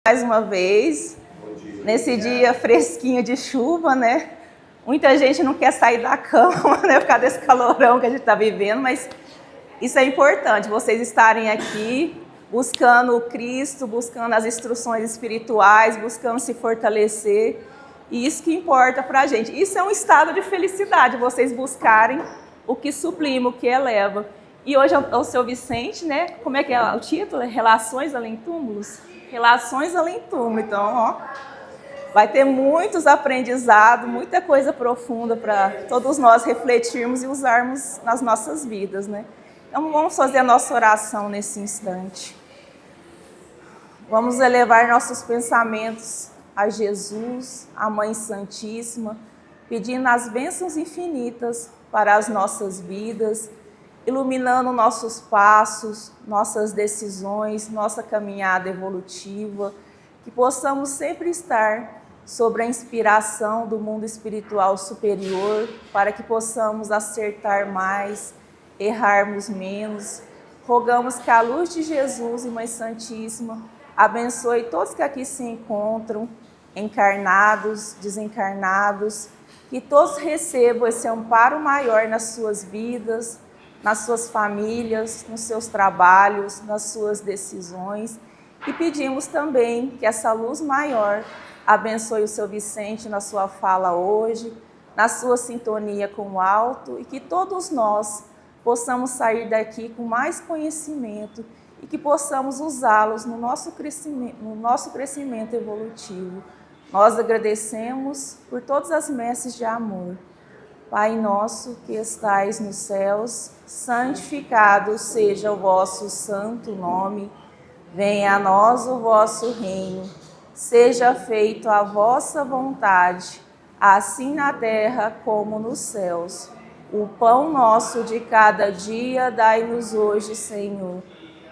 Mais uma vez, nesse dia fresquinho de chuva, né? Muita gente não quer sair da cama, né? Por causa desse calorão que a gente está vivendo, mas isso é importante, vocês estarem aqui buscando o Cristo, buscando as instruções espirituais, buscando se fortalecer. E isso que importa para a gente. Isso é um estado de felicidade, vocês buscarem o que sublima, o que eleva. E hoje é o seu Vicente, né? Como é que é o título? Relações além túmulos? Relações além túmulo. Então, ó, vai ter muitos aprendizados, muita coisa profunda para todos nós refletirmos e usarmos nas nossas vidas, né? Então, vamos fazer a nossa oração nesse instante. Vamos elevar nossos pensamentos a Jesus, a Mãe Santíssima, pedindo as bênçãos infinitas para as nossas vidas, iluminando nossos passos, nossas decisões, nossa caminhada evolutiva, que possamos sempre estar sob a inspiração do mundo espiritual superior, para que possamos acertar mais, errarmos menos. Rogamos que a luz de Jesus e Mãe Santíssima abençoe todos que aqui se encontram, encarnados, desencarnados, que todos recebam esse amparo maior nas suas vidas, nas suas famílias, nos seus trabalhos, nas suas decisões. E pedimos também que essa luz maior abençoe o seu Vicente na sua fala hoje, na sua sintonia com o alto, e que todos nós possamos sair daqui com mais conhecimento e que possamos usá-los no nosso crescimento evolutivo. Nós agradecemos por todas as messes de amor. Pai nosso que estais nos céus, santificado seja o vosso santo nome. Venha a nós o vosso reino. Seja feita a vossa vontade, assim na terra como nos céus. O pão nosso de cada dia dai-nos hoje, Senhor.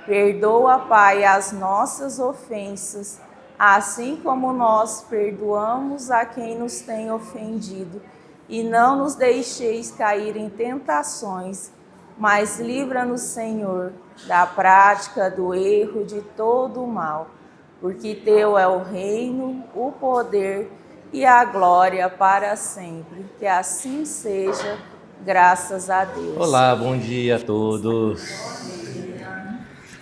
Perdoa, Pai, as nossas ofensas, assim como nós perdoamos a quem nos tem ofendido. E não nos deixeis cair em tentações, mas livra-nos, Senhor, da prática do erro, de todo o mal. Porque teu é o reino, o poder e a glória para sempre. Que assim seja, graças a Deus. Olá, bom dia a todos.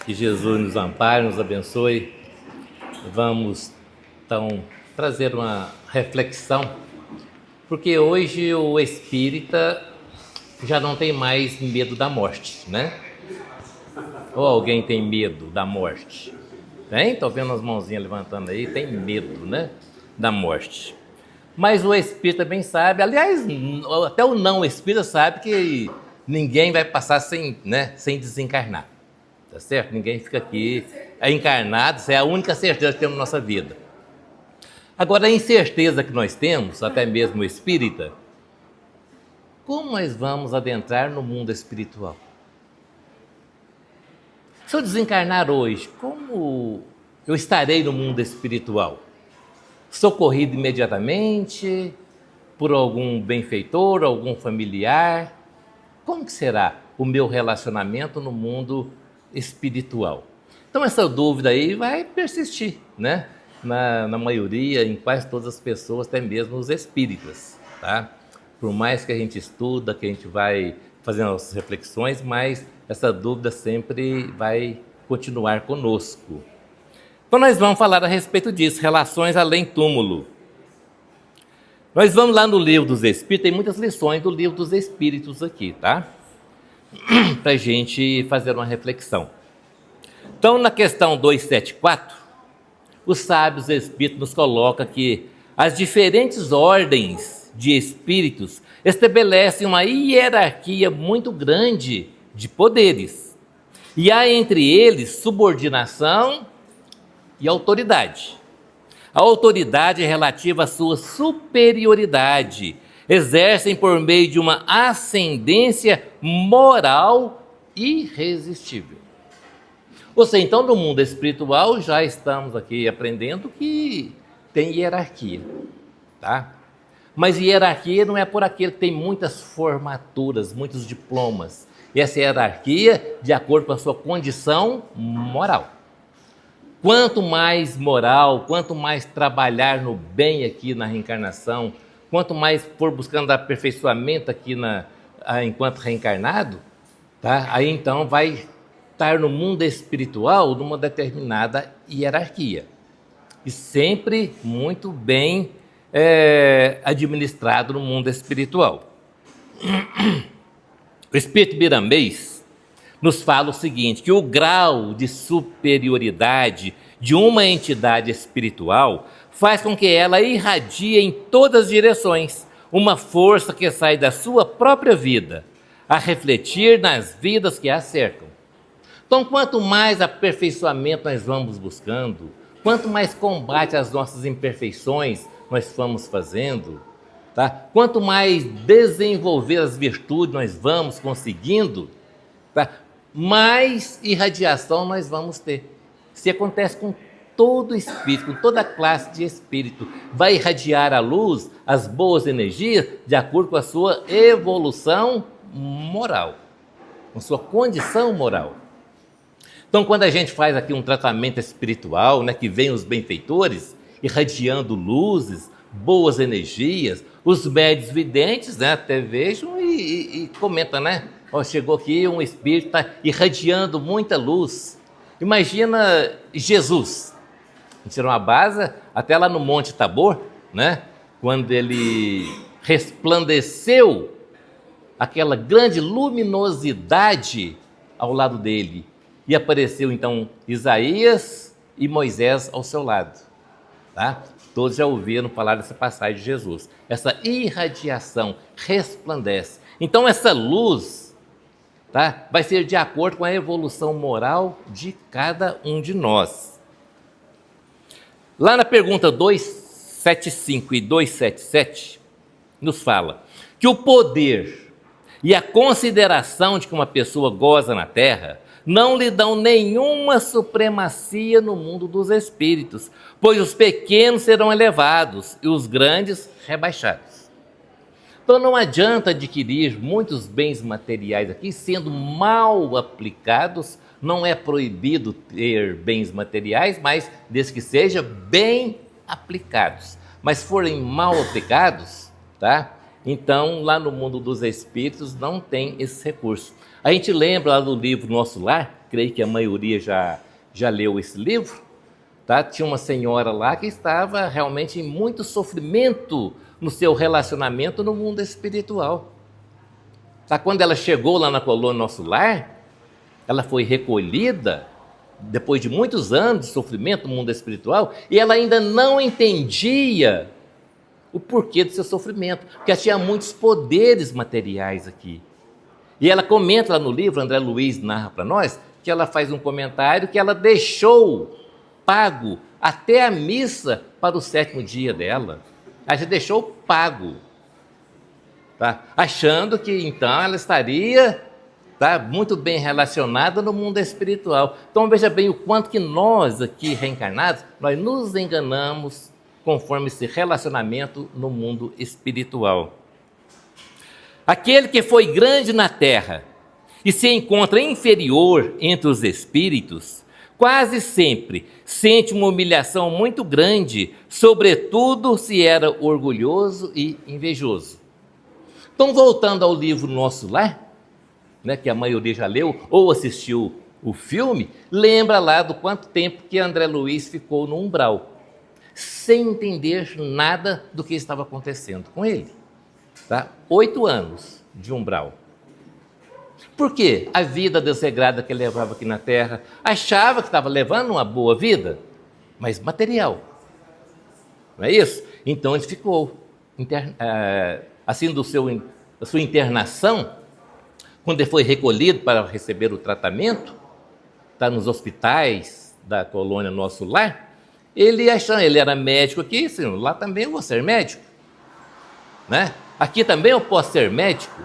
Que Jesus nos ampare, nos abençoe. Vamos, então, trazer uma reflexão, porque hoje o espírita já não tem mais medo da morte, né? Ou alguém tem medo da morte? Tem? Estou vendo as mãozinhas levantando aí, tem medo, né? Da morte. Mas o espírita bem sabe, aliás, até o não espírita sabe que ninguém vai passar sem desencarnar. Tá certo? Ninguém fica aqui encarnado, isso é a única certeza que temos na nossa vida. Agora, a incerteza que nós temos, até mesmo o espírita, como nós vamos adentrar no mundo espiritual? Se eu desencarnar hoje, como eu estarei no mundo espiritual? Socorrido imediatamente por algum benfeitor, algum familiar? Como que será o meu relacionamento no mundo espiritual? Então essa dúvida aí vai persistir, né? Na maioria, em quase todas as pessoas, até mesmo os espíritas, tá? Por mais que a gente estuda, que a gente vai fazendo nossas reflexões, mas essa dúvida sempre vai continuar conosco. Então nós vamos falar a respeito disso, relações além túmulo. Nós vamos lá no Livro dos Espíritos, tem muitas lições do Livro dos Espíritos aqui, tá? Para a gente fazer uma reflexão. Então, na questão 274, os sábios espíritos nos colocam que as diferentes ordens de espíritos estabelecem uma hierarquia muito grande de poderes. E há entre eles subordinação e autoridade. A autoridade é relativa à sua superioridade. Exercem por meio de uma ascendência moral irresistível. Ou seja, então no mundo espiritual já estamos aqui aprendendo que tem hierarquia, tá? Mas hierarquia não é por aquele que tem muitas formaturas, muitos diplomas. Essa hierarquia de acordo com a sua condição moral. Quanto mais moral, quanto mais trabalhar no bem aqui na reencarnação, quanto mais for buscando aperfeiçoamento aqui enquanto reencarnado, tá? Aí então vai estar no mundo espiritual numa determinada hierarquia. E sempre muito bem administrado no mundo espiritual. O Espírito Miramês nos fala o seguinte, que o grau de superioridade de uma entidade espiritual faz com que ela irradie em todas as direções uma força que sai da sua própria vida, a refletir nas vidas que a cercam. Então, quanto mais aperfeiçoamento nós vamos buscando, quanto mais combate às nossas imperfeições nós vamos fazendo, tá? Quanto mais desenvolver as virtudes nós vamos conseguindo, tá? Mais irradiação nós vamos ter. Isso acontece com todo espírito, com toda classe de espírito. Vai irradiar a luz, as boas energias, de acordo com a sua evolução moral, com sua condição moral. Então, quando a gente faz aqui um tratamento espiritual, né, que vem os benfeitores, irradiando luzes, boas energias, os médiuns videntes, né, até vejam e comentam, né? Ó, chegou aqui um espírito, está irradiando muita luz. Imagina Jesus, a gente tirou uma base até lá no Monte Tabor, né? Quando ele resplandeceu aquela grande luminosidade ao lado dele. E apareceu então Isaías e Moisés ao seu lado. Tá? Todos já ouviram falar dessa passagem de Jesus. Essa irradiação resplandece. Então essa luz, tá, vai ser de acordo com a evolução moral de cada um de nós. Lá na pergunta 275 e 277, nos fala que o poder e a consideração de que uma pessoa goza na Terra não lhe dão nenhuma supremacia no mundo dos espíritos, pois os pequenos serão elevados e os grandes rebaixados. Então não adianta adquirir muitos bens materiais aqui, sendo mal aplicados. Não é proibido ter bens materiais, mas desde que sejam bem aplicados. Mas forem mal aplicados, tá? Então lá no mundo dos espíritos não tem esse recurso. A gente lembra lá do livro Nosso Lar, creio que a maioria já leu esse livro, tá? Tinha uma senhora lá que estava realmente em muito sofrimento no seu relacionamento no mundo espiritual. Tá? Quando ela chegou lá na colônia Nosso Lar, ela foi recolhida, depois de muitos anos de sofrimento no mundo espiritual, e ela ainda não entendia o porquê do seu sofrimento, porque ela tinha muitos poderes materiais aqui. E ela comenta lá no livro, André Luiz narra para nós, que ela faz um comentário que ela deixou pago até a missa para o 7º dia dela. Ela já deixou pago, tá? Achando que então ela estaria, tá, muito bem relacionada no mundo espiritual. Então veja bem o quanto que nós aqui reencarnados, nós nos enganamos conforme esse relacionamento no mundo espiritual. Aquele que foi grande na terra e se encontra inferior entre os espíritos, quase sempre sente uma humilhação muito grande, sobretudo se era orgulhoso e invejoso. Então, voltando ao livro Nosso Lar, né, que a maioria já leu ou assistiu o filme, lembra lá do quanto tempo que André Luiz ficou no umbral, sem entender nada do que estava acontecendo com ele. Tá? 8 anos de umbral. Por quê? A vida desregrada que ele levava aqui na Terra, achava que estava levando uma boa vida, mas material. Não é isso? Então ele ficou, assim da sua internação, quando ele foi recolhido para receber o tratamento, está nos hospitais da colônia Nosso Lar, ele achando, ele era médico aqui, assim, lá também eu vou ser médico, né? Aqui também eu posso ser médico.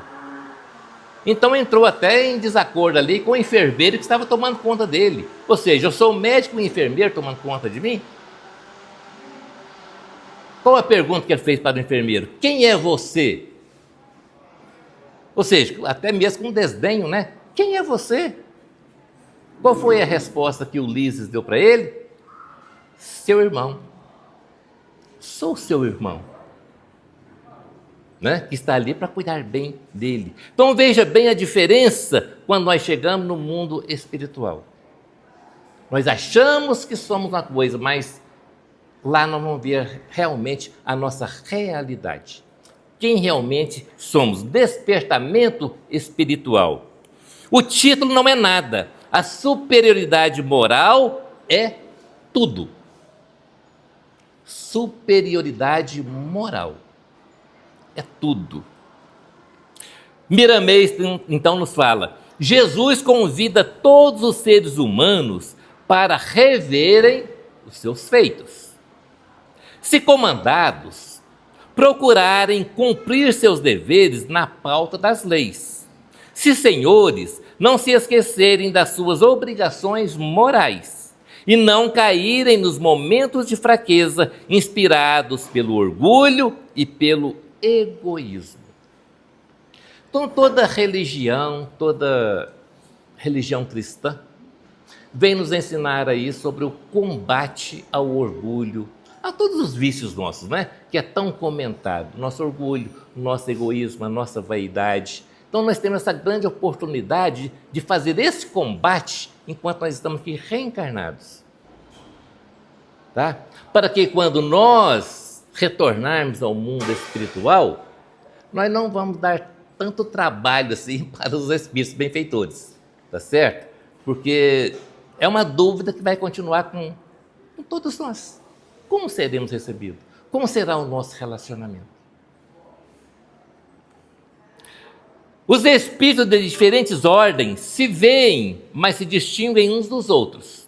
Então entrou até em desacordo ali com o enfermeiro que estava tomando conta dele. Ou seja, eu sou médico e enfermeiro tomando conta de mim? Qual a pergunta que ele fez para o enfermeiro? Quem é você? Ou seja, até mesmo com desdenho, né? Quem é você? Qual foi a resposta que Ulisses deu para ele? seu irmão. Sou seu irmão, né? Que está ali para cuidar bem dele. Então veja bem a diferença quando nós chegamos no mundo espiritual. Nós achamos que somos uma coisa, mas lá nós vamos ver realmente a nossa realidade. Quem realmente somos. Despertamento espiritual. O título não é nada. A superioridade moral é tudo. Superioridade moral é tudo. Miramês, então, nos fala: Jesus convida todos os seres humanos para reverem os seus feitos. Se comandados, procurarem cumprir seus deveres na pauta das leis. Se senhores, não se esquecerem das suas obrigações morais e não caírem nos momentos de fraqueza inspirados pelo orgulho e pelo egoísmo. Então toda religião cristã vem nos ensinar aí sobre o combate ao orgulho, a todos os vícios nossos, né? Que é tão comentado, nosso orgulho, nosso egoísmo, a nossa vaidade. Então nós temos essa grande oportunidade de fazer esse combate enquanto nós estamos aqui reencarnados. Tá? Para que quando nós retornarmos ao mundo espiritual, nós não vamos dar tanto trabalho assim para os espíritos benfeitores, tá certo? Porque é uma dúvida que vai continuar com todos nós. Como seremos recebidos? Como será o nosso relacionamento? Os espíritos de diferentes ordens se veem, mas se distinguem uns dos outros.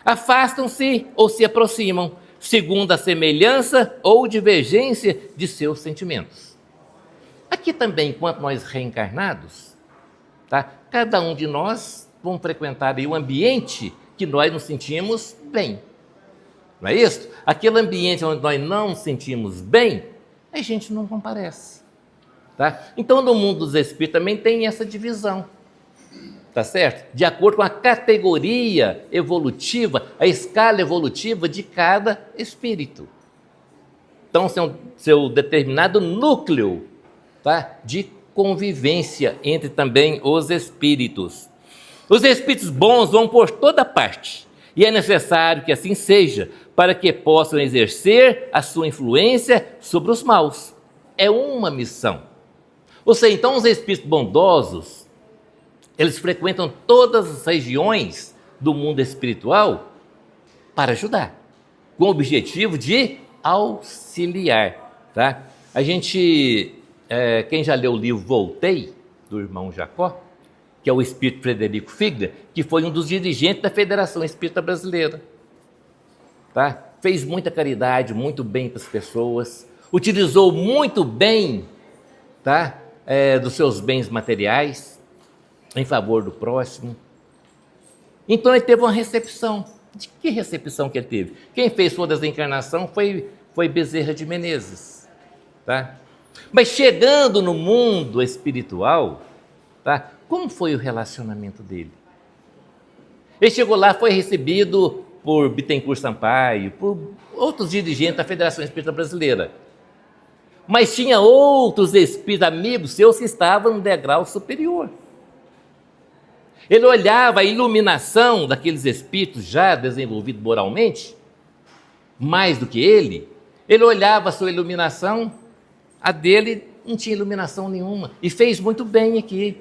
Afastam-se ou se aproximam, segundo a semelhança ou divergência de seus sentimentos. Aqui também, enquanto nós reencarnados, tá? Cada um de nós vamos frequentar aí o ambiente que nós nos sentimos bem. Não é isso? Aquele ambiente onde nós não nos sentimos bem, a gente não comparece. Tá? Então, no mundo dos espíritos também tem essa divisão, tá certo? De acordo com a categoria evolutiva, a escala evolutiva de cada espírito. Então, seu determinado núcleo, tá? De convivência entre também os espíritos. Os espíritos bons vão por toda parte, e é necessário que assim seja, para que possam exercer a sua influência sobre os maus. É uma missão. Ou seja, então os espíritos bondosos, eles frequentam todas as regiões do mundo espiritual para ajudar, com o objetivo de auxiliar. Tá? A gente, quem já leu o livro Voltei, do irmão Jacó, que é o espírito Frederico Figler, que foi um dos dirigentes da Federação Espírita Brasileira. Tá? Fez muita caridade, muito bem para as pessoas, utilizou muito bem, tá? Dos seus bens materiais em favor do próximo. Então ele teve uma recepção. De que recepção que ele teve? Quem fez sua desencarnação foi Bezerra de Menezes. Tá? Mas chegando no mundo espiritual, tá? Como foi o relacionamento dele? Ele chegou lá, foi recebido por Bittencourt Sampaio, por outros dirigentes da Federação Espírita Brasileira. Mas tinha outros espíritos, amigos seus, que estavam no degrau superior. Ele olhava a iluminação daqueles espíritos já desenvolvidos moralmente, mais do que ele olhava a sua iluminação, a dele não tinha iluminação nenhuma, e fez muito bem aqui.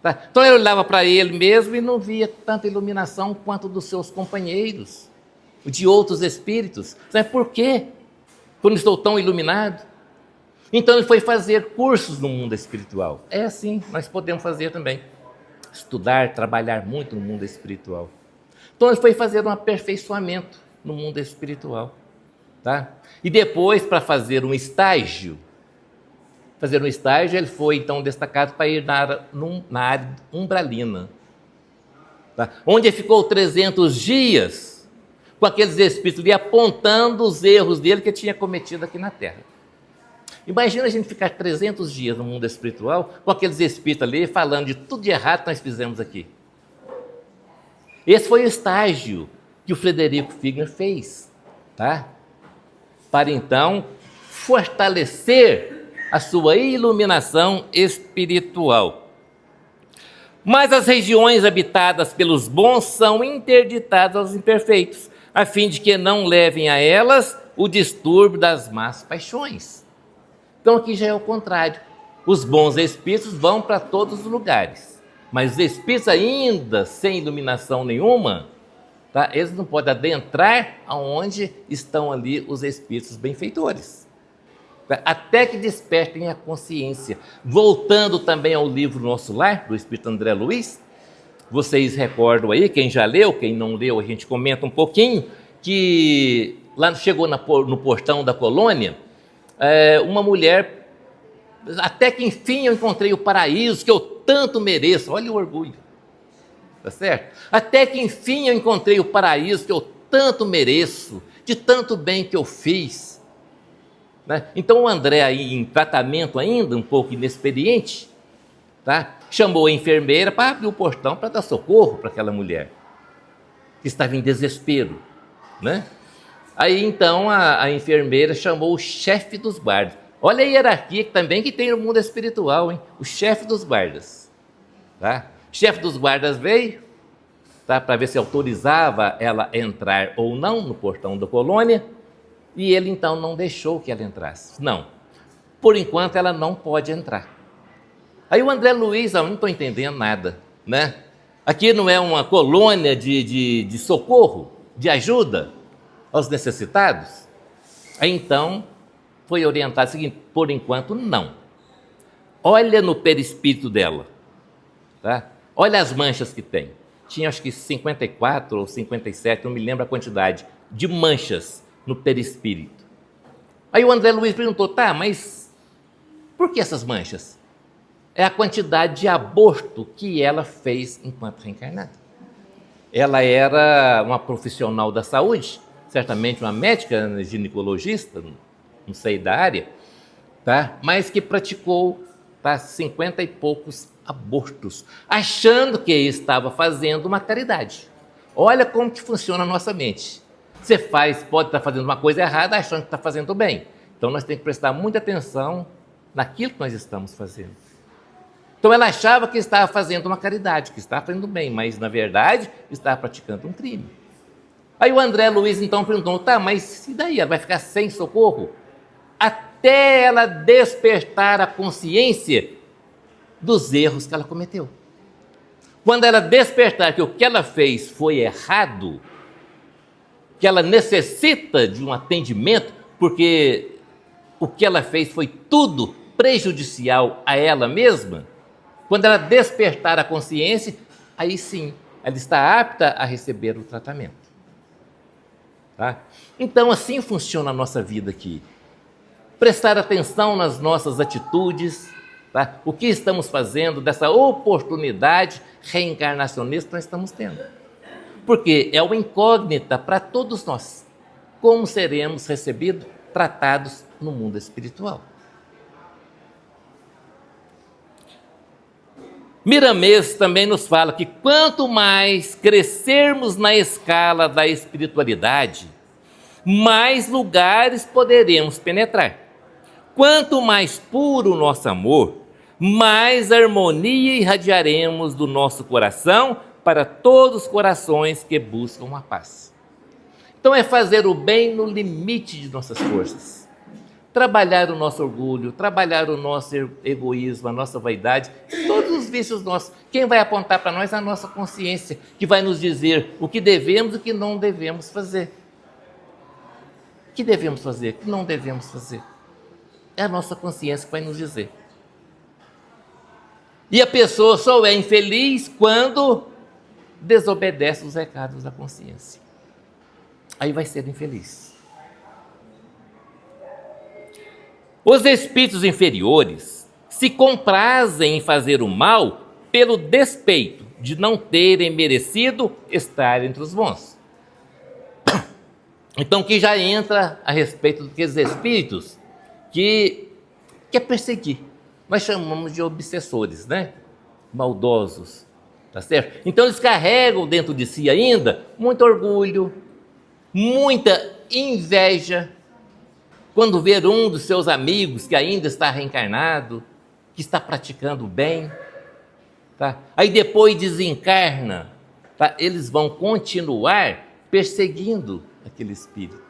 Tá? Então ele olhava para ele mesmo e não via tanta iluminação quanto dos seus companheiros, de outros espíritos. Sabe por quê? Quando estou tão iluminado? Então ele foi fazer cursos no mundo espiritual. É assim, nós podemos fazer também. Estudar, trabalhar muito no mundo espiritual. Então ele foi fazer um aperfeiçoamento no mundo espiritual. Tá? E depois, para fazer um estágio, ele foi então destacado para ir na área umbralina. Tá? Onde ele ficou 300 dias com aqueles espíritos ali apontando os erros dele que tinha cometido aqui na Terra. Imagina a gente ficar 300 dias no mundo espiritual com aqueles espíritos ali falando de tudo de errado que nós fizemos aqui. Esse foi o estágio que o Frederico Figner fez, tá? Para então fortalecer a sua iluminação espiritual. Mas as regiões habitadas pelos bons são interditadas aos imperfeitos, a fim de que não levem a elas o distúrbio das más paixões. Então aqui já é o contrário. Os bons espíritos vão para todos os lugares, mas os espíritos ainda sem iluminação nenhuma, tá? Eles não podem adentrar aonde estão ali os espíritos benfeitores, tá? Até que despertem a consciência. Voltando também ao livro Nosso Lar, do Espírito André Luiz, vocês recordam aí, quem já leu, quem não leu, a gente comenta um pouquinho, que lá chegou no portão da colônia, uma mulher, até que enfim eu encontrei o paraíso que eu tanto mereço. Olha o orgulho, tá certo? Até que enfim eu encontrei o paraíso que eu tanto mereço, de tanto bem que eu fiz, né? Então o André, aí em tratamento ainda, um pouco inexperiente, tá? Chamou a enfermeira para abrir o portão para dar socorro para aquela mulher que estava em desespero, né? Aí então a enfermeira chamou o chefe dos guardas. Olha a hierarquia também que tem no mundo espiritual, hein? O chefe dos guardas, tá? O chefe dos guardas veio, tá? Para ver se autorizava ela entrar ou não no portão da colônia, e ele então não deixou que ela entrasse. Não, por enquanto ela não pode entrar. Aí o André Luiz, eu não estou entendendo nada, né? Aqui não é uma colônia de socorro, de ajuda aos necessitados? Aí então foi orientado o seguinte: por enquanto não. Olha no perispírito dela, tá? Olha as manchas que tem. Tinha acho que 54 ou 57, não me lembro a quantidade, de manchas no perispírito. Aí o André Luiz perguntou: tá, mas por que essas manchas? É a quantidade de aborto que ela fez enquanto reencarnada. Ela era uma profissional da saúde, certamente uma médica, ginecologista, não sei da área, tá? Mas que praticou, tá, 50 e poucos abortos, achando que estava fazendo uma caridade. Olha como que funciona a nossa mente. Você pode estar fazendo uma coisa errada achando que está fazendo bem. Então nós temos que prestar muita atenção naquilo que nós estamos fazendo. Então ela achava que estava fazendo uma caridade, que estava fazendo bem, mas na verdade estava praticando um crime. Aí o André Luiz então perguntou: tá, mas e daí? Ela vai ficar sem socorro? Até ela despertar a consciência dos erros que ela cometeu. Quando ela despertar que o que ela fez foi errado, que ela necessita de um atendimento, porque o que ela fez foi tudo prejudicial a ela mesma, quando ela despertar a consciência, aí sim, ela está apta a receber o tratamento. Tá? Então assim funciona a nossa vida aqui. Prestar atenção nas nossas atitudes, tá? O que estamos fazendo dessa oportunidade reencarnacionista que nós estamos tendo. Porque é uma incógnita para todos nós. Como seremos recebidos, tratados no mundo espiritual. Miramês também nos fala que quanto mais crescermos na escala da espiritualidade, mais lugares poderemos penetrar. Quanto mais puro o nosso amor, mais harmonia irradiaremos do nosso coração para todos os corações que buscam a paz. Então é fazer o bem no limite de nossas forças. Trabalhar o nosso orgulho, trabalhar o nosso egoísmo, a nossa vaidade, todos os vícios nossos. Quem vai apontar para nós é a nossa consciência, que vai nos dizer o que devemos e o que não devemos fazer. O que devemos fazer, o que não devemos fazer. É a nossa consciência que vai nos dizer. E a pessoa só é infeliz quando desobedece os recados da consciência. Aí vai ser infeliz. Os espíritos inferiores se comprazem em fazer o mal pelo despeito de não terem merecido estar entre os bons. Então, que já entra a respeito daqueles espíritos que quer perseguir. Nós chamamos de obsessores, né? Maldosos, Tá certo? Então eles carregam dentro de si ainda muito orgulho, muita inveja, quando ver um dos seus amigos que ainda está reencarnado, que está praticando bem, tá? Aí depois desencarna, tá? Eles vão continuar perseguindo aquele espírito,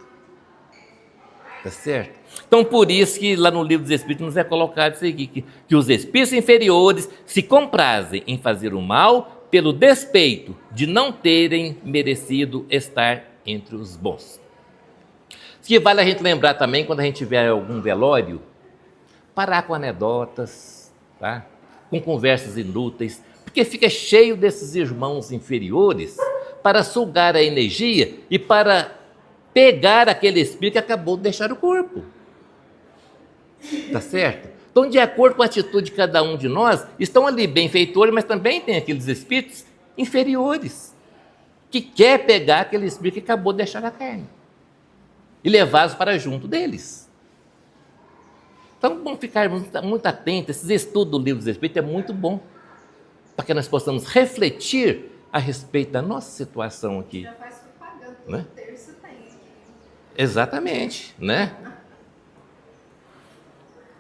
tá certo? Então por isso que lá no livro dos Espíritos nos é colocado isso aqui, que os espíritos inferiores se comprazem em fazer o mal pelo despeito de não terem merecido estar entre os bons. Isso que vale a gente lembrar também, quando a gente tiver algum velório, parar com anedotas, tá? Com conversas inúteis, porque fica cheio desses irmãos inferiores para sugar a energia e para pegar aquele espírito que acabou de deixar o corpo. Tá certo? Então, de acordo com a atitude de cada um de nós, estão ali benfeitores, mas também tem aqueles espíritos inferiores, que quer pegar aquele espírito que acabou de deixar a carne e levá-los para junto deles. Então, vamos ficar muito atentos. Esses estudos do livro dos Espíritos é muito bom, para que nós possamos refletir a respeito da nossa situação aqui. Já faz propaganda, né? terço tem aqui. Exatamente, né?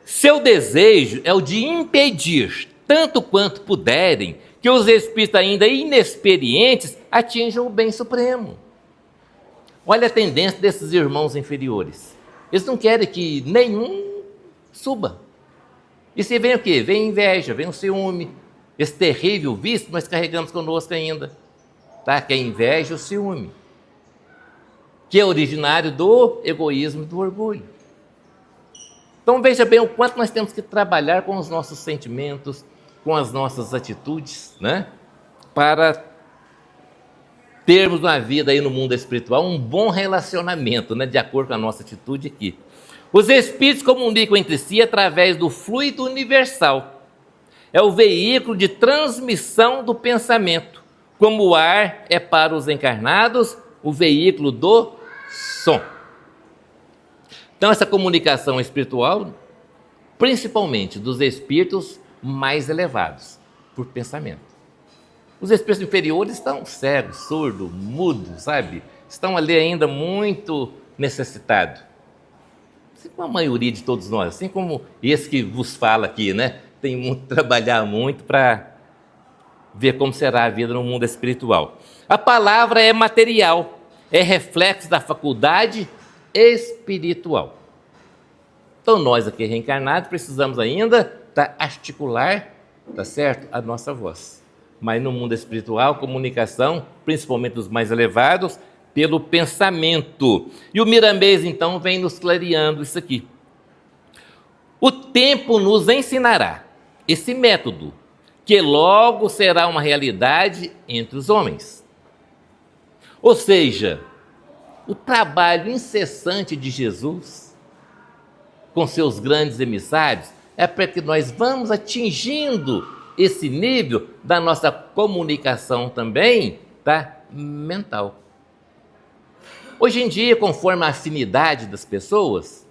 Seu desejo é o de impedir, tanto quanto puderem, que os espíritos ainda inexperientes atinjam o bem supremo. Olha a tendência desses irmãos inferiores. Eles não querem que nenhum suba. E se vem o quê? Vem inveja, vem o ciúme. Esse terrível vício nós carregamos conosco ainda. Tá? Que é a inveja e o ciúme. Que é originário do egoísmo e do orgulho. Então veja bem o quanto nós temos que trabalhar com os nossos sentimentos, com as nossas atitudes, né? Para termos uma vida aí no mundo espiritual, um bom relacionamento, né? De acordo com a nossa atitude aqui. Os espíritos comunicam entre si através do fluido universal. É o veículo de transmissão do pensamento. Como o ar é para os encarnados, o veículo do som. Então, essa comunicação espiritual, principalmente dos espíritos mais elevados, por pensamento. Os espíritos inferiores estão cegos, surdos, mudos, sabe? Estão ali ainda muito necessitados. Assim como a maioria de todos nós, assim como esse que vos fala aqui, né? Tem muito trabalhar muito para ver como será a vida no mundo espiritual. A palavra é material, é reflexo da faculdade espiritual. Então nós aqui reencarnados precisamos ainda articular, tá certo, a nossa voz. Mas no mundo espiritual, comunicação, principalmente dos mais elevados, pelo pensamento. E o Miramês então vem nos clareando isso aqui. O tempo nos ensinará esse método, que logo será uma realidade entre os homens. Ou seja, o trabalho incessante de Jesus com seus grandes emissários é para que nós vamos atingindo esse nível da nossa comunicação também, tá? Mental. Hoje em dia, conforme a afinidade das pessoas,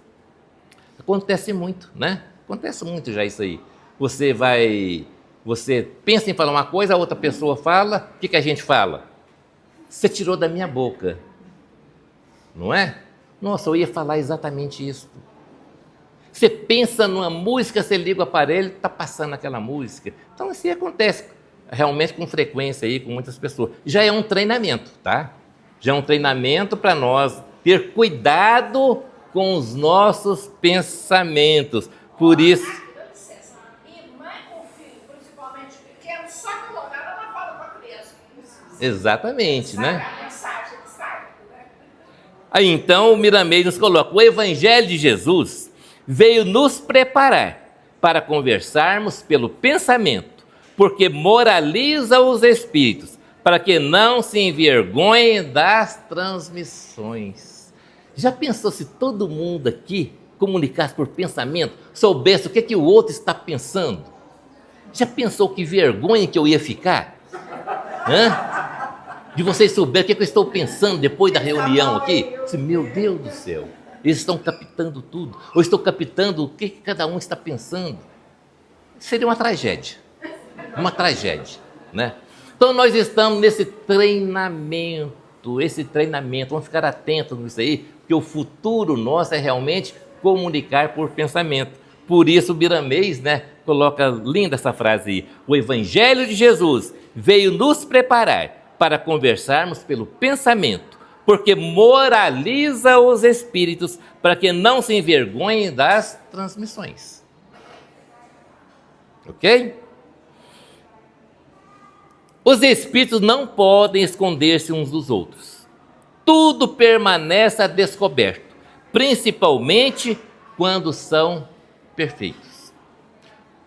acontece muito, né? Acontece muito já isso aí. Você pensa em falar uma coisa, a outra pessoa fala, o que a gente fala? Você tirou da minha boca. Não é? Nossa, eu ia falar exatamente isso. Você pensa numa música, você liga o aparelho, está passando aquela música. Então, isso acontece realmente com frequência aí, com muitas pessoas. Já é um treinamento, tá? Já é um treinamento para nós ter cuidado com os nossos pensamentos. Por isso... E mãe com filho, principalmente pequeno, só colocada na fala com a criança. Exatamente, né? A mensagem que sai, né? Aí então o Miramês nos coloca: o Evangelho de Jesus veio nos preparar para conversarmos pelo pensamento, porque moraliza os espíritos, para que não se envergonhem das transmissões. Já pensou se todo mundo aqui comunicasse por pensamento, soubesse o que o outro está pensando? Já pensou que vergonha que eu ia ficar? De vocês souberem o que eu estou pensando depois da reunião aqui? Meu Deus do céu, eles estão captando tudo, ou estão captando o que cada um está pensando. Seria uma tragédia, né? Então nós estamos nesse treinamento, vamos ficar atentos nisso aí, porque o futuro nosso é realmente comunicar por pensamento. Por isso o Biramês, né, coloca linda essa frase aí: o Evangelho de Jesus veio nos preparar para conversarmos pelo pensamento, porque moraliza os espíritos para que não se envergonhem das transmissões. Ok? Os espíritos não podem esconder-se uns dos outros. Tudo permanece a descoberto, principalmente quando são perfeitos.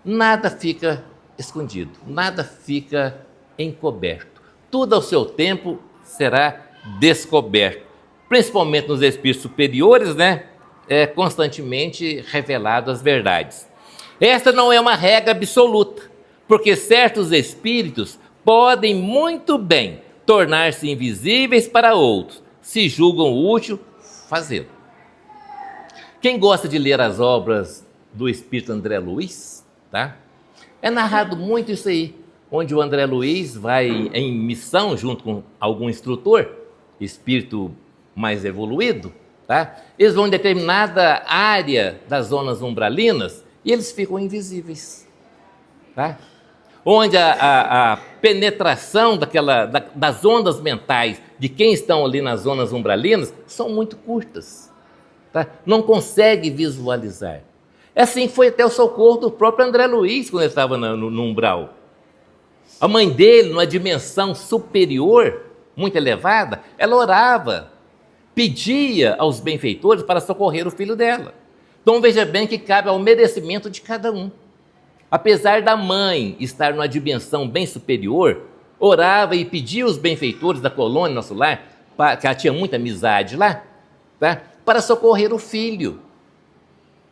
Nada fica escondido, nada fica encoberto. Tudo ao seu tempo será descoberto, principalmente nos espíritos superiores, né? É constantemente revelado as verdades. Esta não é uma regra absoluta, porque certos espíritos podem muito bem tornar-se invisíveis para outros, se julgam útil fazê-lo. Quem gosta de ler as obras do espírito André Luiz, tá? É narrado muito isso aí, onde o André Luiz vai em missão junto com algum instrutor, espírito mais evoluído, tá? Eles vão em determinada área das zonas umbralinas e eles ficam invisíveis, tá? Onde a penetração das ondas mentais de quem estão ali nas zonas umbralinas são muito curtas, tá? Não consegue visualizar. É assim que foi até o socorro do próprio André Luiz quando ele estava no umbral. A mãe dele, numa dimensão superior, muito elevada, ela orava, pedia aos benfeitores para socorrer o filho dela. Então veja bem que cabe ao merecimento de cada um. Apesar da mãe estar numa dimensão bem superior, orava e pedia aos benfeitores da colônia Nosso Lar, que ela tinha muita amizade lá, tá? Para socorrer o filho.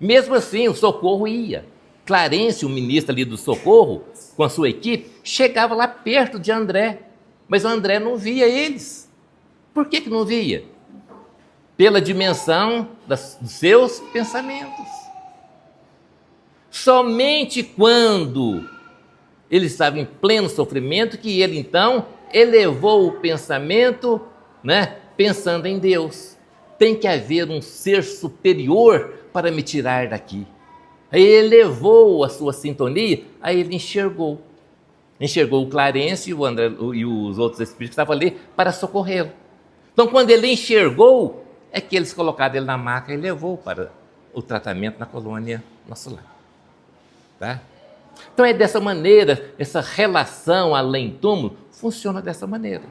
Mesmo assim, o socorro ia. Clarence, o ministro ali do socorro, com a sua equipe, chegava lá perto de André, mas o André não via eles. Por que não via? Pela dimensão dos seus pensamentos. Somente quando ele estava em pleno sofrimento que ele então elevou o pensamento, né, pensando em Deus. Tem que haver um ser superior para me tirar daqui. Aí ele elevou a sua sintonia, aí ele enxergou o Clarence e, e os outros espíritos que estavam ali para socorrê-lo. Então quando ele enxergou, é que eles colocaram ele na maca e levou para o tratamento na colônia Nosso Lar. Tá? Então é dessa maneira, essa relação além-túmulo funciona dessa maneira.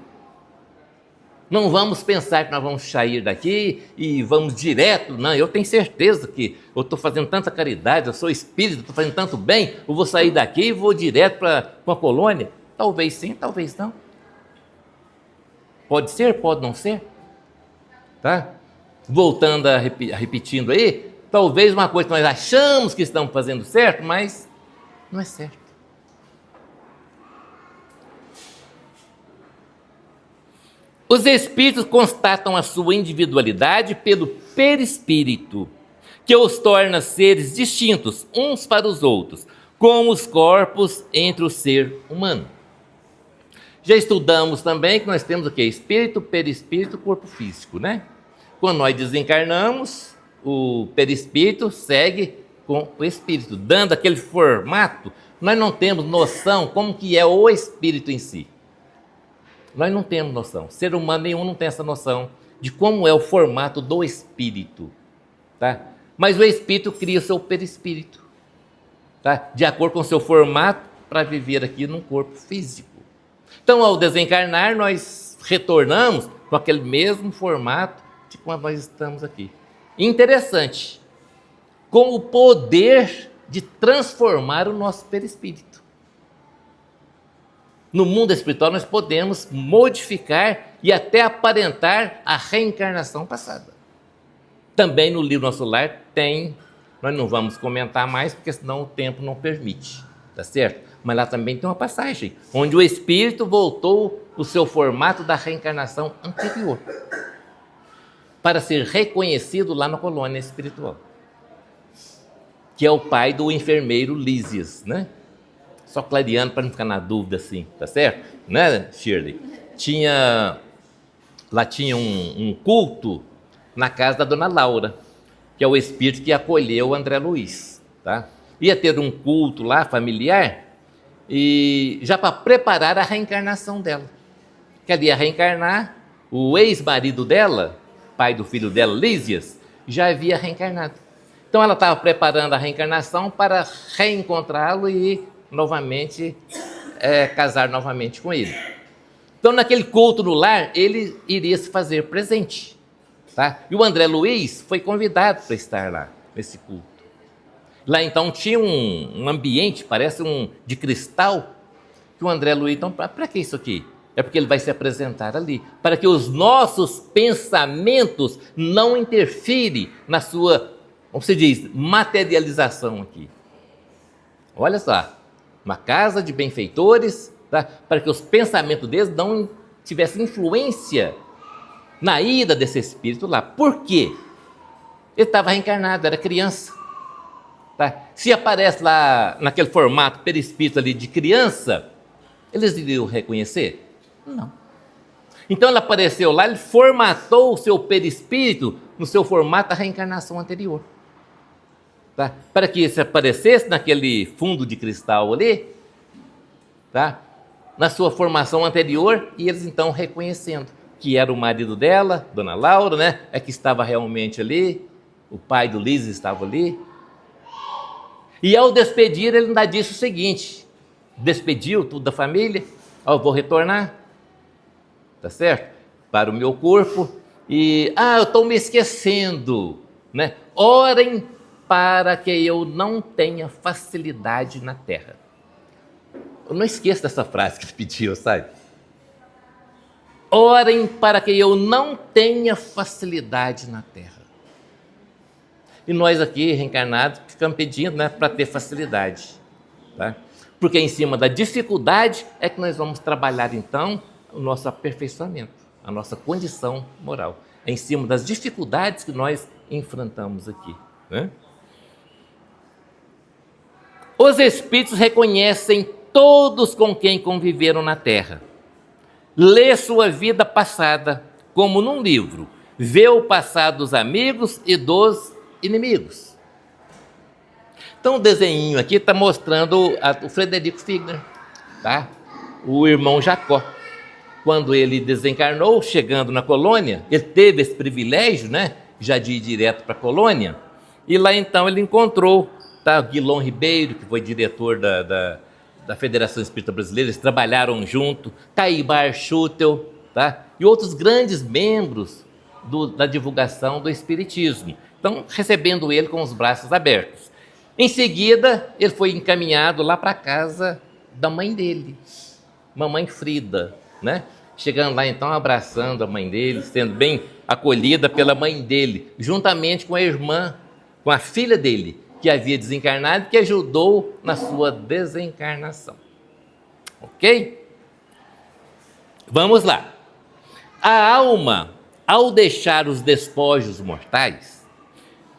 Não vamos pensar que nós vamos sair daqui e vamos direto. Não, eu tenho certeza que eu estou fazendo tanta caridade, eu sou espírita, estou fazendo tanto bem, eu vou sair daqui e vou direto para uma colônia. Talvez sim, talvez não. Pode ser, pode não ser. Tá? Voltando repetindo aí, talvez uma coisa que nós achamos que estamos fazendo certo, mas não é certo. Os espíritos constatam a sua individualidade pelo perispírito, que os torna seres distintos uns para os outros, como os corpos entre o ser humano. Já estudamos também que nós temos o quê? Espírito, perispírito, corpo físico, né? Quando nós desencarnamos, o perispírito segue com o espírito, dando aquele formato. Nós não temos noção como que é o espírito em si. Nós não temos noção. Ser humano nenhum não tem essa noção de como é o formato do espírito, tá? Mas o espírito cria o seu perispírito, tá? De acordo com o seu formato para viver aqui num corpo físico. Então, ao desencarnar, nós retornamos com aquele mesmo formato de quando nós estamos aqui. Interessante, com o poder de transformar o nosso perispírito. No mundo espiritual nós podemos modificar e até aparentar a reencarnação passada. Também no livro Nosso Lar tem, nós não vamos comentar mais porque senão o tempo não permite, tá certo? Mas lá também tem uma passagem onde o espírito voltou o seu formato da reencarnação anterior para ser reconhecido lá na colônia espiritual, que é o pai do enfermeiro Lísias, né? só clareando para não ficar na dúvida assim, tá certo? Né, Shirley? Lá tinha um culto na casa da dona Laura, que é o espírito que acolheu o André Luiz, tá? Ia ter um culto lá familiar, e já para preparar a reencarnação dela. Que ela ia reencarnar, o ex-marido dela, pai do filho dela, Lísias, já havia reencarnado. Então ela estava preparando a reencarnação para reencontrá-lo e novamente casar novamente com ele. Então naquele culto no lar, ele iria se fazer presente, tá? E o André Luiz foi convidado para estar lá, nesse culto. Lá então tinha um ambiente, parece de cristal, que o André Luiz, então, para que isso aqui? É porque ele vai se apresentar ali, para que os nossos pensamentos não interfirem na sua, como se diz, materialização aqui. Olha só, uma casa de benfeitores, tá? Para que os pensamentos deles não tivessem influência na ida desse espírito lá. Por quê? Ele estava reencarnado, era criança. Tá? Se aparece lá naquele formato perispírito ali de criança, eles iriam reconhecer? Não. Então ele apareceu lá, ele formatou o seu perispírito no seu formato da reencarnação anterior. Tá? Para que se aparecesse naquele fundo de cristal ali, tá? Na sua formação anterior, e eles então reconhecendo que era o marido dela, dona Laura, né? É que estava realmente ali, o pai do Liz estava ali. E ao despedir, ele ainda disse o seguinte: despediu tudo da família, eu vou retornar, tá certo? Para o meu corpo, e eu estou me esquecendo, né? Orem para que eu não tenha facilidade na terra. Eu não esqueço dessa frase que ele pediu, sabe? Orem para que eu não tenha facilidade na terra. E nós aqui, reencarnados, ficamos pedindo, né, para ter facilidade. Tá? Porque em cima da dificuldade é que nós vamos trabalhar, então, o nosso aperfeiçoamento, a nossa condição moral. É em cima das dificuldades que nós enfrentamos aqui. Né? Os espíritos reconhecem todos com quem conviveram na Terra. Lê sua vida passada, como num livro. Vê o passado dos amigos e dos inimigos. Então o desenho aqui está mostrando o Frederico Figner, tá? O irmão Jacó. Quando ele desencarnou, chegando na colônia, ele teve esse privilégio, né, já de ir direto para a colônia, e lá então ele encontrou, tá, Guilom Ribeiro, que foi diretor da Federação Espírita Brasileira, eles trabalharam junto, Caibar Schutel, tá, e outros grandes membros da divulgação do Espiritismo. Então, recebendo ele com os braços abertos. Em seguida, ele foi encaminhado lá para a casa da mãe dele, mamãe Frida, né? Chegando lá, então, abraçando a mãe dele, sendo bem acolhida pela mãe dele, juntamente com a irmã, com a filha dele, que havia desencarnado, que ajudou na sua desencarnação. Ok? Vamos lá. A alma, ao deixar os despojos mortais,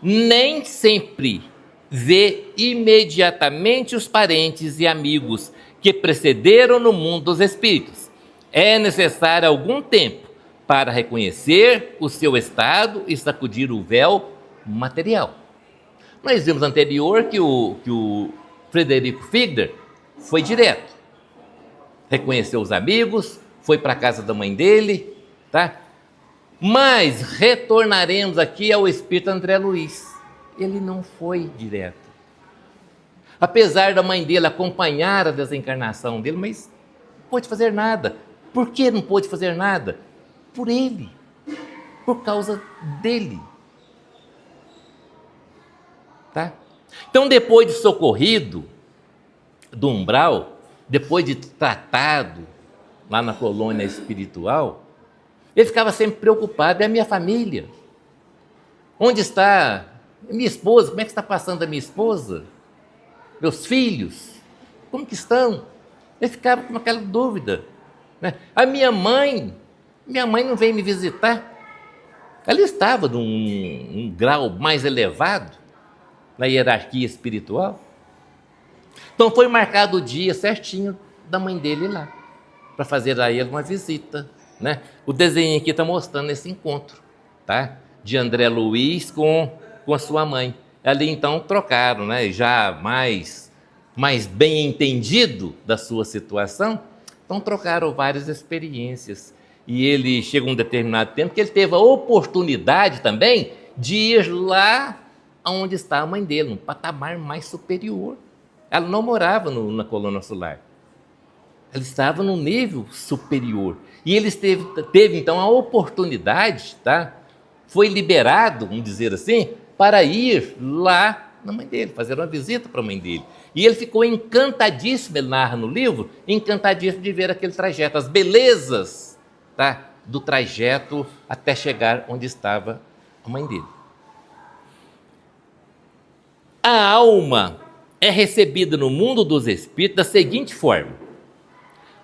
nem sempre vê imediatamente os parentes e amigos que precederam no mundo dos espíritos. É necessário algum tempo para reconhecer o seu estado e sacudir o véu material. Nós vimos anterior que o Frederico Figner foi direto. Reconheceu os amigos, foi para a casa da mãe dele, tá? Mas retornaremos aqui ao espírito André Luiz. Ele não foi direto. Apesar da mãe dele acompanhar a desencarnação dele, mas não pôde fazer nada. Por que não pôde fazer nada? Por ele. Por causa dele. Tá? Então, depois de socorrido do umbral, depois de tratado lá na colônia espiritual, ele ficava sempre preocupado. É a minha família. Onde está minha esposa? Como é que está passando a minha esposa? Meus filhos? Como que estão? Ele ficava com aquela dúvida. Né? A minha mãe não veio me visitar. Ela estava num grau mais elevado na hierarquia espiritual. Então foi marcado o dia certinho da mãe dele ir lá, para fazer a ele uma visita, né? O desenho aqui está mostrando esse encontro, tá? De André Luiz com a sua mãe. Ali então trocaram, né? Já mais bem entendido da sua situação, então trocaram várias experiências. E ele chega um determinado tempo que ele teve a oportunidade também de ir lá onde está a mãe dele, num patamar mais superior. Ela não morava na colônia solar. Ela estava num nível superior. E ele teve então a oportunidade, tá? Foi liberado, vamos dizer assim, para ir lá na mãe dele, fazer uma visita para a mãe dele. E ele ficou encantadíssimo, ele narra no livro, encantadíssimo de ver aquele trajeto, as belezas, tá? Do trajeto até chegar onde estava a mãe dele. A alma é recebida no mundo dos espíritos da seguinte forma: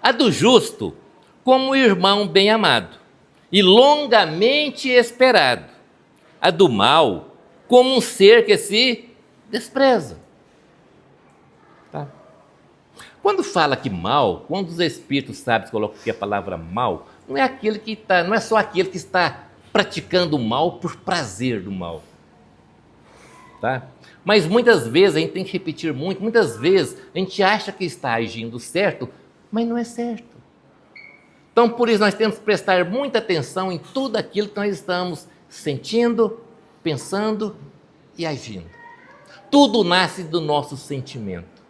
a do justo, como um irmão bem-amado e longamente esperado; a do mal, como um ser que se despreza. Tá? Quando fala que mal, quando os espíritos sábios colocam aqui a palavra mal, não é só aquele que está praticando o mal por prazer do mal. Tá? Mas muitas vezes, a gente tem que repetir muitas vezes a gente acha que está agindo certo, mas não é certo. Então, por isso, nós temos que prestar muita atenção em tudo aquilo que nós estamos sentindo, pensando e agindo. Tudo nasce do nosso sentimento.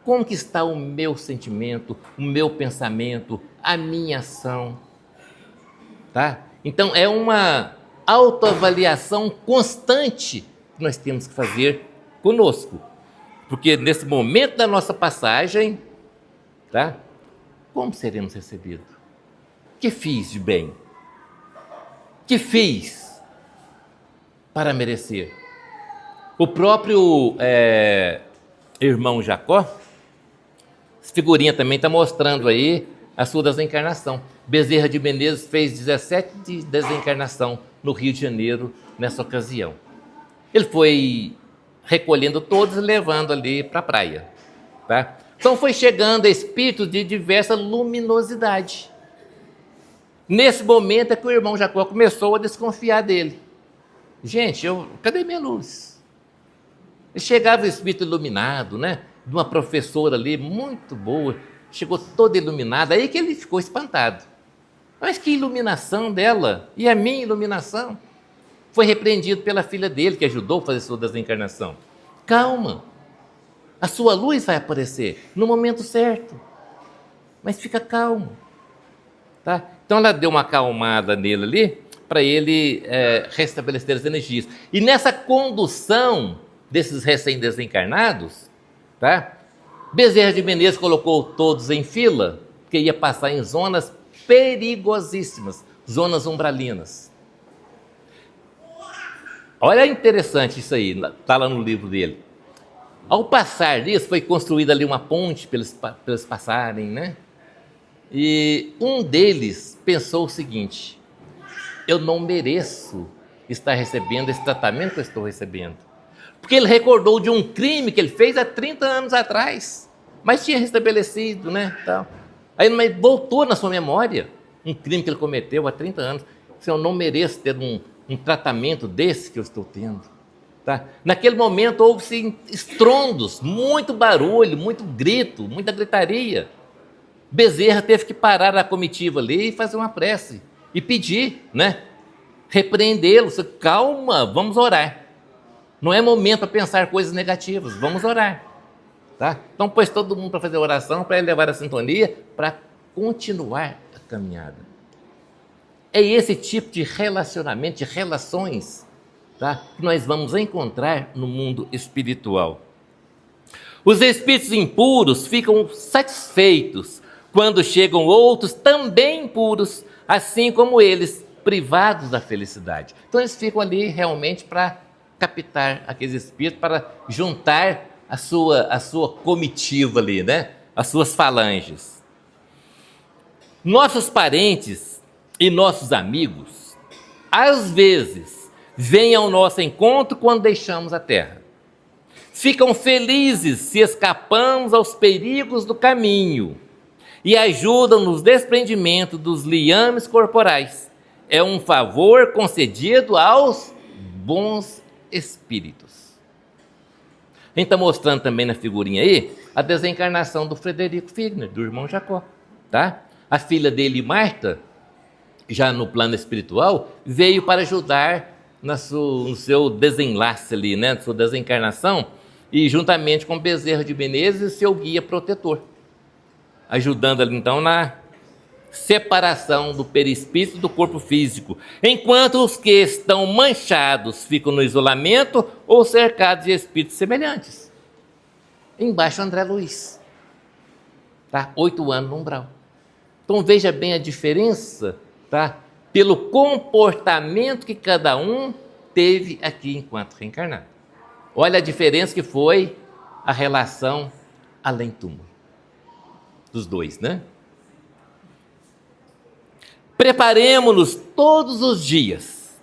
Como que está o meu sentimento, o meu pensamento, a minha ação? Tá? Então, é uma autoavaliação constante que nós temos que fazer conosco. Porque nesse momento da nossa passagem, tá? Como seremos recebidos? O que fiz de bem? O que fiz para merecer? O próprio irmão Jacó, essa figurinha também está mostrando aí a sua desencarnação. Bezerra de Menezes fez 17 de desencarnação no Rio de Janeiro nessa ocasião. Ele foi recolhendo todos e levando ali para a praia. Tá? Então foi chegando espíritos de diversa luminosidade. Nesse momento é que o irmão Jacó começou a desconfiar dele. Gente, cadê minha luz? E chegava o espírito iluminado, né? De uma professora ali muito boa, chegou toda iluminada, aí que ele ficou espantado. Mas que iluminação dela! E a minha iluminação? Foi repreendido pela filha dele, que ajudou a fazer sua desencarnação. Calma, a sua luz vai aparecer no momento certo, mas fica calmo. Tá? Então ela deu uma acalmada nele ali, para ele restabelecer as energias. E nessa condução desses recém-desencarnados, tá? Bezerra de Menezes colocou todos em fila, porque ia passar em zonas perigosíssimas, zonas umbralinas. Olha interessante isso aí, está lá no livro dele. Ao passar disso, foi construída ali uma ponte para eles passarem, né? E um deles pensou o seguinte: eu não mereço estar recebendo esse tratamento que eu estou recebendo. Porque ele recordou de um crime que ele fez há 30 anos atrás, mas tinha restabelecido, né? Então, aí voltou na sua memória um crime que ele cometeu há 30 anos. Eu não mereço ter um tratamento desse que eu estou tendo. Tá? Naquele momento houve-se estrondos, muito barulho, muito grito, muita gritaria. Bezerra teve que parar a comitiva ali e fazer uma prece e pedir, né? Repreendê-lo. Calma, vamos orar. Não é momento para pensar coisas negativas, vamos orar. Tá? Então pôs todo mundo para fazer oração, para elevar a sintonia, para continuar a caminhada. É esse tipo de relacionamento, de relações, tá? Que nós vamos encontrar no mundo espiritual. Os espíritos impuros ficam satisfeitos quando chegam outros também impuros, assim como eles, privados da felicidade. Então eles ficam ali realmente para captar aqueles espíritos, para juntar a sua comitiva ali, né? As suas falanges. Nossos parentes e nossos amigos, às vezes, vêm ao nosso encontro quando deixamos a Terra. ficam felizes se escapamos aos perigos do caminho e ajudam no desprendimento dos liames corporais. É um favor concedido aos bons espíritos. A gente está mostrando também na figurinha aí a desencarnação do Frederico Figner, do irmão Jacó, tá? A filha dele, Marta, já no plano espiritual, veio para ajudar no seu desenlace ali, né? Na sua desencarnação, e juntamente com Bezerra de Menezes, seu guia protetor, ajudando ali então na separação do perispírito do corpo físico, enquanto os que estão manchados ficam no isolamento ou cercados de espíritos semelhantes. Embaixo André Luiz, tá? 8 anos no umbral. Então veja bem a diferença, tá? Pelo comportamento que cada um teve aqui enquanto reencarnado. Olha a diferença que foi a relação além-túmulo dos dois, né? Preparemo-nos todos os dias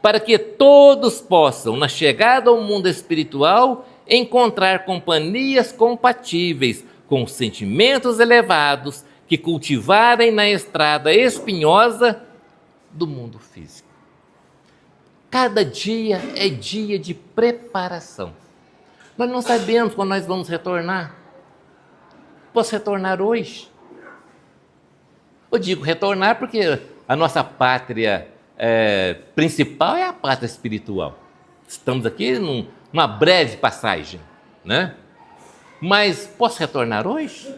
para que todos possam, na chegada ao mundo espiritual, encontrar companhias compatíveis com sentimentos elevados que cultivarem na estrada espinhosa do mundo físico. Cada dia é dia de preparação. Nós não sabemos quando nós vamos retornar. Posso retornar hoje? Eu digo retornar porque a nossa pátria principal é a pátria espiritual. Estamos aqui numa breve passagem, né? Mas posso retornar hoje?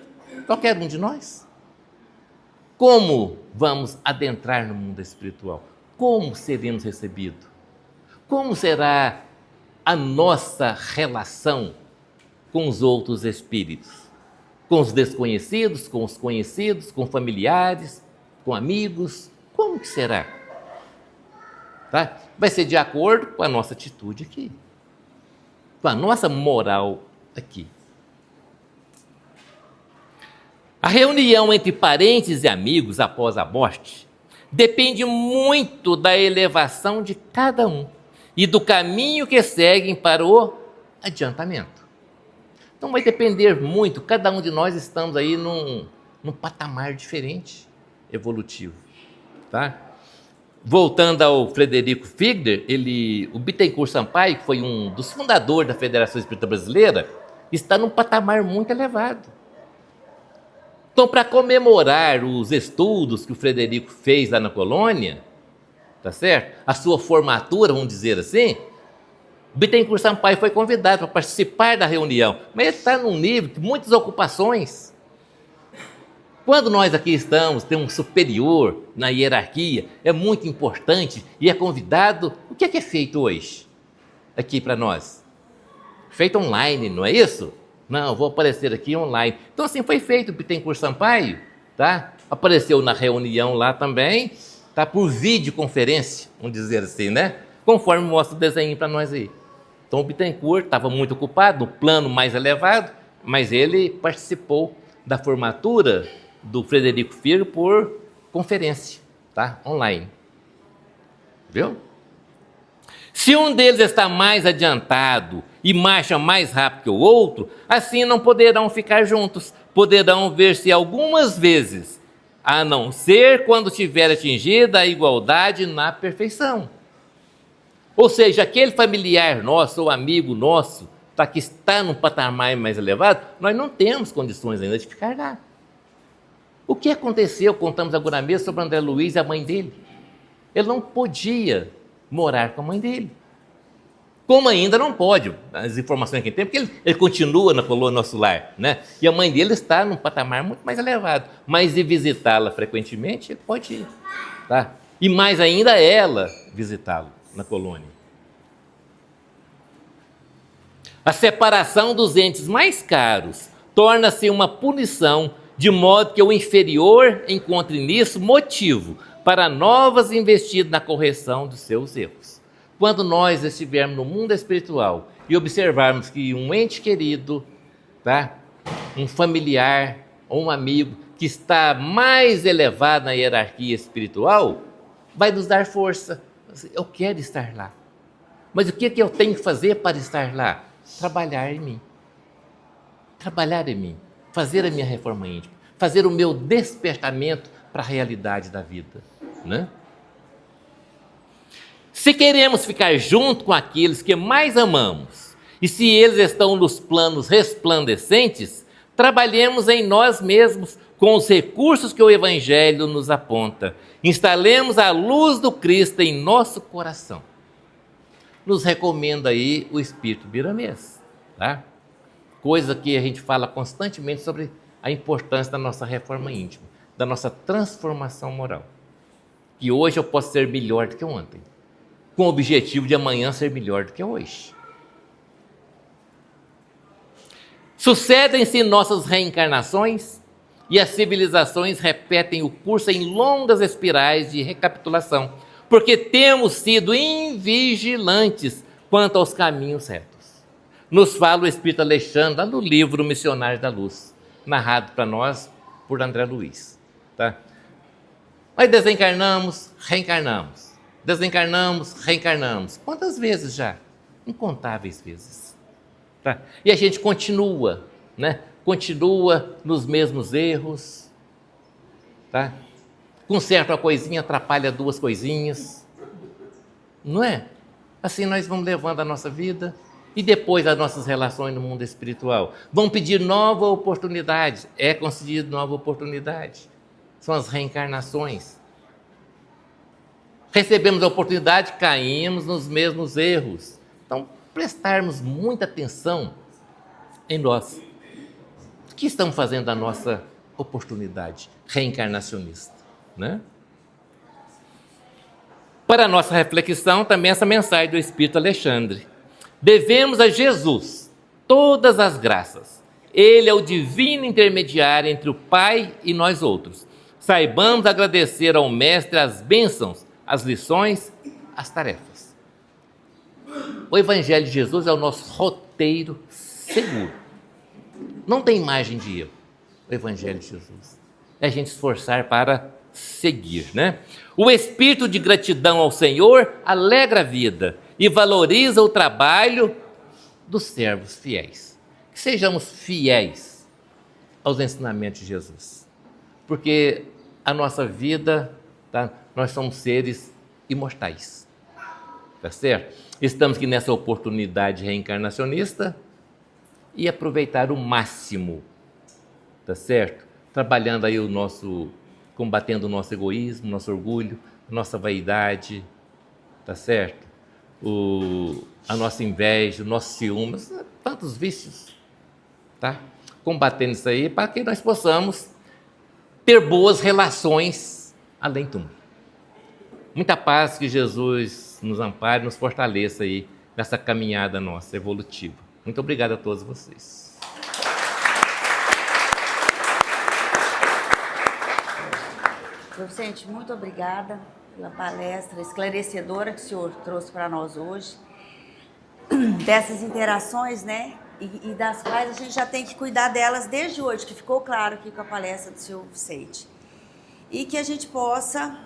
Qualquer um de nós? Como vamos adentrar no mundo espiritual? Como seremos recebidos? Como será a nossa relação com os outros espíritos? Com os desconhecidos, com os conhecidos, com familiares, com amigos? Como que será? Tá? Vai ser de acordo com a nossa atitude aqui, com a nossa moral aqui. A reunião entre parentes e amigos após a morte depende muito da elevação de cada um e do caminho que seguem para o adiantamento. Então vai depender muito, cada um de nós estamos aí num patamar diferente, evolutivo, tá? Voltando ao Frederico Figner, o Bittencourt Sampaio, que foi um dos fundadores da Federação Espírita Brasileira, está num patamar muito elevado. Então, para comemorar os estudos que o Frederico fez lá na colônia, tá certo? A sua formatura, vamos dizer assim, Bittencourt Sampaio foi convidado para participar da reunião, mas ele está num nível de muitas ocupações. Quando nós aqui estamos, tem um superior na hierarquia, é muito importante e é convidado. O que é feito hoje aqui para nós? Feito online, não é isso? Não, vou aparecer aqui online. Então assim foi feito o Bittencourt Sampaio, tá? Apareceu na reunião lá também, tá? Por videoconferência, vamos dizer assim, né? Conforme mostra o desenho para nós aí. Então o Bittencourt estava muito ocupado, no plano mais elevado, mas ele participou da formatura do Frederico Figner por conferência, tá? Online. Viu? Se um deles está mais adiantado e marcha mais rápido que o outro, assim não poderão ficar juntos, poderão ver-se algumas vezes, a não ser quando tiver atingida a igualdade na perfeição. Ou seja, aquele familiar nosso ou amigo nosso que está num patamar mais elevado, nós não temos condições ainda de ficar lá. O que aconteceu, contamos agora mesmo, sobre André Luiz e a mãe dele? Ele não podia morar com a mãe dele. Como ainda não pode, as informações que tem, porque ele continua na colônia Nosso Lar, né? E a mãe dele está num patamar muito mais elevado, mas de visitá-la frequentemente, ele pode ir, tá? E mais ainda ela visitá-lo na colônia. A separação dos entes mais caros torna-se uma punição, de modo que o inferior encontre nisso motivo para novas investidas na correção dos seus erros. Quando nós estivermos no mundo espiritual e observarmos que um ente querido, tá? Um familiar ou um amigo que está mais elevado na hierarquia espiritual, vai nos dar força. Eu quero estar lá. Mas o que eu tenho que fazer para estar lá? trabalhar em mim. Trabalhar em mim, fazer a minha reforma íntima, fazer o meu despertamento para a realidade da vida, né? Se queremos ficar junto com aqueles que mais amamos, e se eles estão nos planos resplandecentes, trabalhemos em nós mesmos com os recursos que o Evangelho nos aponta. Instalemos a luz do Cristo em nosso coração. Nos recomenda aí o Espírito Biramês, tá? Coisa que a gente fala constantemente sobre a importância da nossa reforma íntima, da nossa transformação moral. Que hoje eu posso ser melhor do que ontem, com o objetivo de amanhã ser melhor do que hoje. Sucedem-se nossas reencarnações e as civilizações repetem o curso em longas espirais de recapitulação, porque temos sido invigilantes quanto aos caminhos retos. Nos fala o Espírito Alexandre, lá no livro Missionários da Luz, narrado para nós por André Luiz. Tá? Nós desencarnamos, reencarnamos. Desencarnamos, reencarnamos. Quantas vezes já? Incontáveis vezes. Tá? E a gente continua, né? Continua nos mesmos erros. Tá? Conserta uma coisinha, atrapalha duas coisinhas. Não é? Assim nós vamos levando a nossa vida. E depois as nossas relações no mundo espiritual. Vão pedir nova oportunidade. É concedido nova oportunidade. São as reencarnações. Recebemos a oportunidade, caímos nos mesmos erros. Então, prestarmos muita atenção em nós. O que estamos fazendo da nossa oportunidade reencarnacionista, né? Para a nossa reflexão, também essa mensagem do Espírito Alexandre. Devemos a Jesus todas as graças. Ele é o divino intermediário entre o Pai e nós outros. Saibamos agradecer ao Mestre as bênçãos, as lições, as tarefas. O Evangelho de Jesus é o nosso roteiro seguro. Não tem margem de erro. O Evangelho de Jesus. É a gente esforçar para seguir, né? O espírito de gratidão ao Senhor alegra a vida e valoriza o trabalho dos servos fiéis. Que sejamos fiéis aos ensinamentos de Jesus. Porque a nossa vida, tá? Nós somos seres imortais. Tá certo? Estamos aqui nessa oportunidade reencarnacionista e aproveitar o máximo, tá certo? Trabalhando aí combatendo o nosso egoísmo, nosso orgulho, a nossa vaidade, tá certo? A nossa inveja, o nosso ciúme, tantos vícios, tá? Combatendo isso aí para que nós possamos ter boas relações além do túmulo. Muita paz, que Jesus nos ampare, nos fortaleça aí nessa caminhada nossa evolutiva. Muito obrigado a todos vocês. Seu Vicente, muito obrigada pela palestra esclarecedora que o senhor trouxe para nós hoje. Dessas interações, né? E das quais a gente já tem que cuidar delas desde hoje, que ficou claro aqui com a palestra do senhor Vicente. E que a gente possa,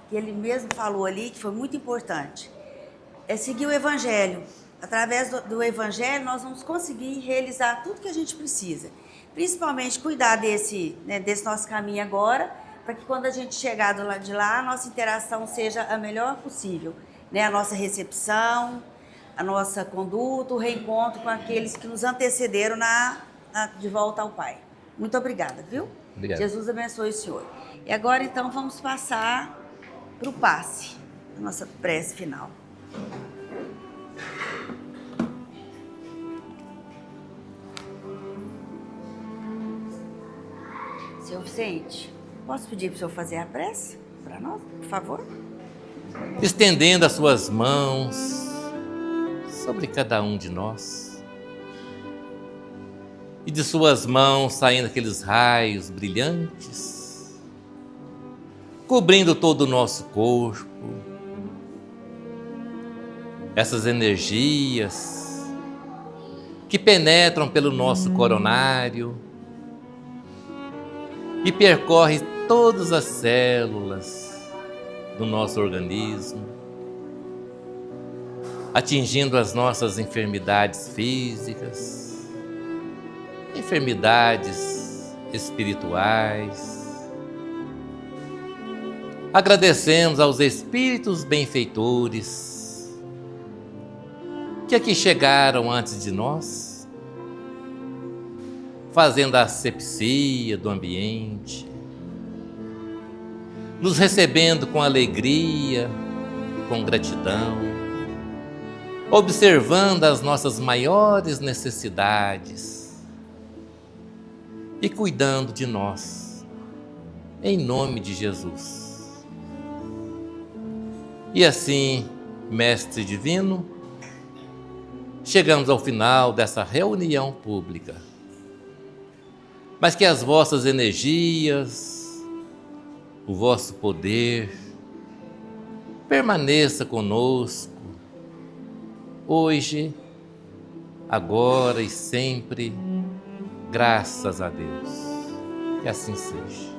que ele mesmo falou ali, que foi muito importante, é seguir o Evangelho. Através do Evangelho, nós vamos conseguir realizar tudo que a gente precisa. Principalmente cuidar desse nosso caminho agora, para que quando a gente chegar do lado de lá, a nossa interação seja a melhor possível. Né? A nossa recepção, a nossa conduta, o reencontro com aqueles que nos antecederam de volta ao Pai. Muito obrigada, viu? Obrigado. Jesus abençoe o senhor. E agora, então, vamos passar para o passe, a nossa prece final. Senhor Vicente, posso pedir para o senhor fazer a prece para nós, por favor? Estendendo as suas mãos sobre cada um de nós. E de suas mãos saindo aqueles raios brilhantes, cobrindo todo o nosso corpo. Essas energias que penetram pelo nosso coronário e percorre todas as células do nosso organismo, atingindo as nossas enfermidades físicas, enfermidades espirituais. Agradecemos aos espíritos benfeitores que aqui chegaram antes de nós, fazendo a asepsia do ambiente, nos recebendo com alegria, com gratidão, observando as nossas maiores necessidades e cuidando de nós, em nome de Jesus. E assim, Mestre Divino, chegamos ao final dessa reunião pública. Mas que as vossas energias, o vosso poder, permaneça conosco, hoje, agora e sempre, graças a Deus. Que assim seja.